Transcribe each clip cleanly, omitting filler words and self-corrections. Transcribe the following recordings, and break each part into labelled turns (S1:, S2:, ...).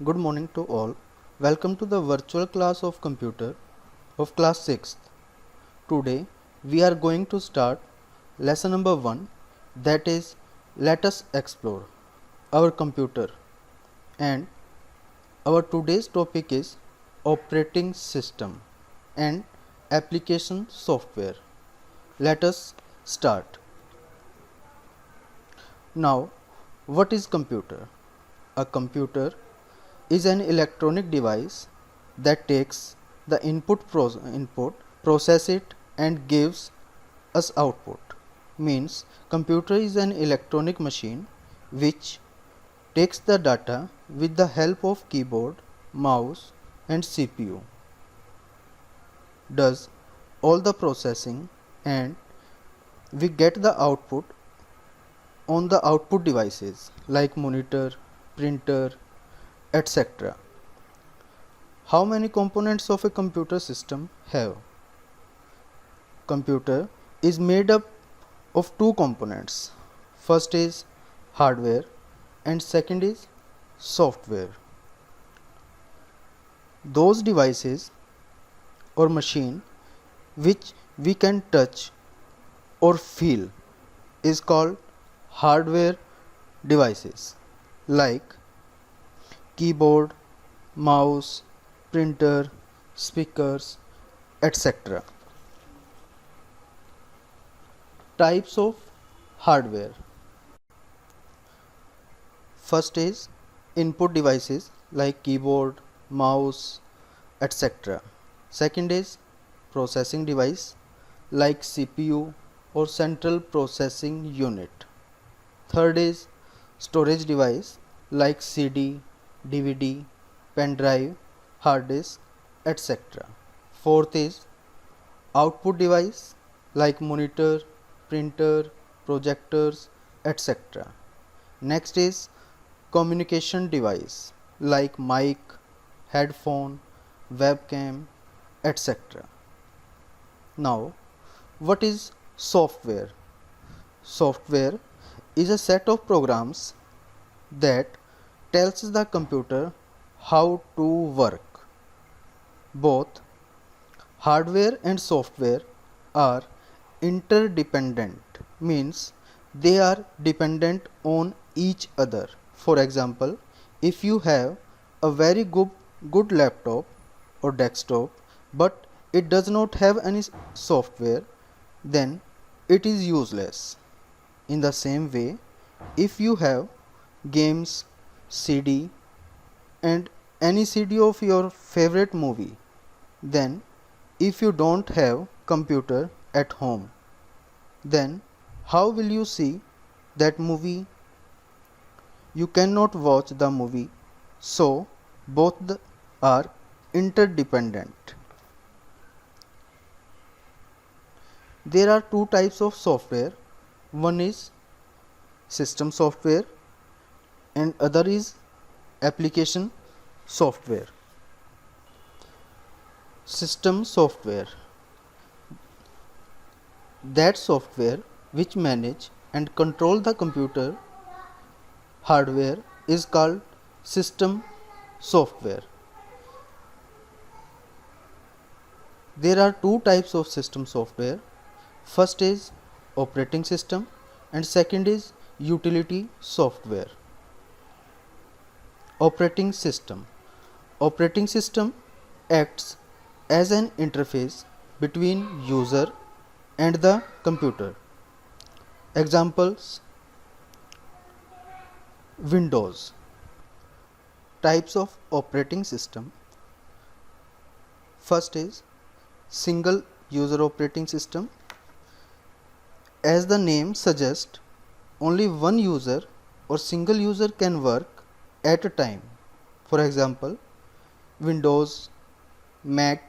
S1: Good morning to all. Welcome to the virtual class of computer of class 6th. Today we are going to start lesson number 1, that is, let us explore our computer, and our today's topic is operating system and application software. Let us start. Now, what is computer? A computer is an electronic device that takes the input, process it and gives us output. Means computer is an electronic machine which takes the data with the help of keyboard, mouse and CPU, does all the processing, and we get the output on the output devices like monitor, printer, etc. How many components of a computer system have? Computer is made up of two components. First is hardware and second is software. Those devices or machine which we can touch or feel is called hardware devices like keyboard, mouse, printer, speakers, etc. Types of hardware. First is input devices like keyboard, mouse, etc. Second is processing device like CPU or central processing unit. Third is storage device like CD, DVD, pen drive, hard disk, etc. Fourth is output device like monitor, printer, projectors, etc. Next is communication device like mic, headphone, webcam, etc. Now, what is software? Software is a set of programs that tells the computer how to work. Both hardware and software are interdependent, means they are dependent on each other. For example, if you have a very good laptop or desktop but it does not have any software, then it is useless. In the same way, if you have games, CD and any CD of your favorite movie, then if you don't have computer at home, then how will you see that movie? You cannot watch the movie, so both are interdependent. There are two types of software. One is system software and other is application software. System software, that software which manage and control the computer hardware is called system software. There are two types of system software. First is operating system and second is utility software. Operating system. Operating system acts as an interface between user and the computer. Examples: Windows. Types of operating system. First is single user operating system. As the name suggests, only one user or single user can work at a time. For example, Windows, Mac,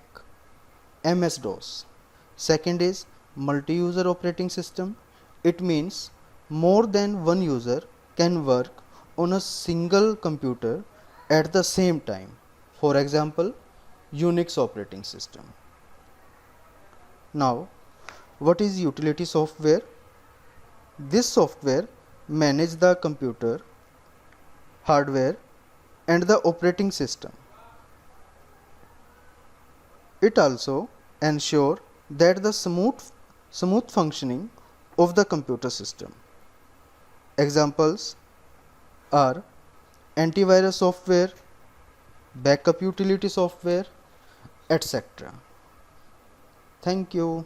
S1: MS-DOS. Second is multi-user operating system. It means more than one user can work on a single computer at the same time. For example, Unix operating system. Now, what is utility software? This software manages the computer hardware and the operating system. It also ensures that the smooth functioning of the computer system. Examples are antivirus software, backup utility software, etc. Thank you.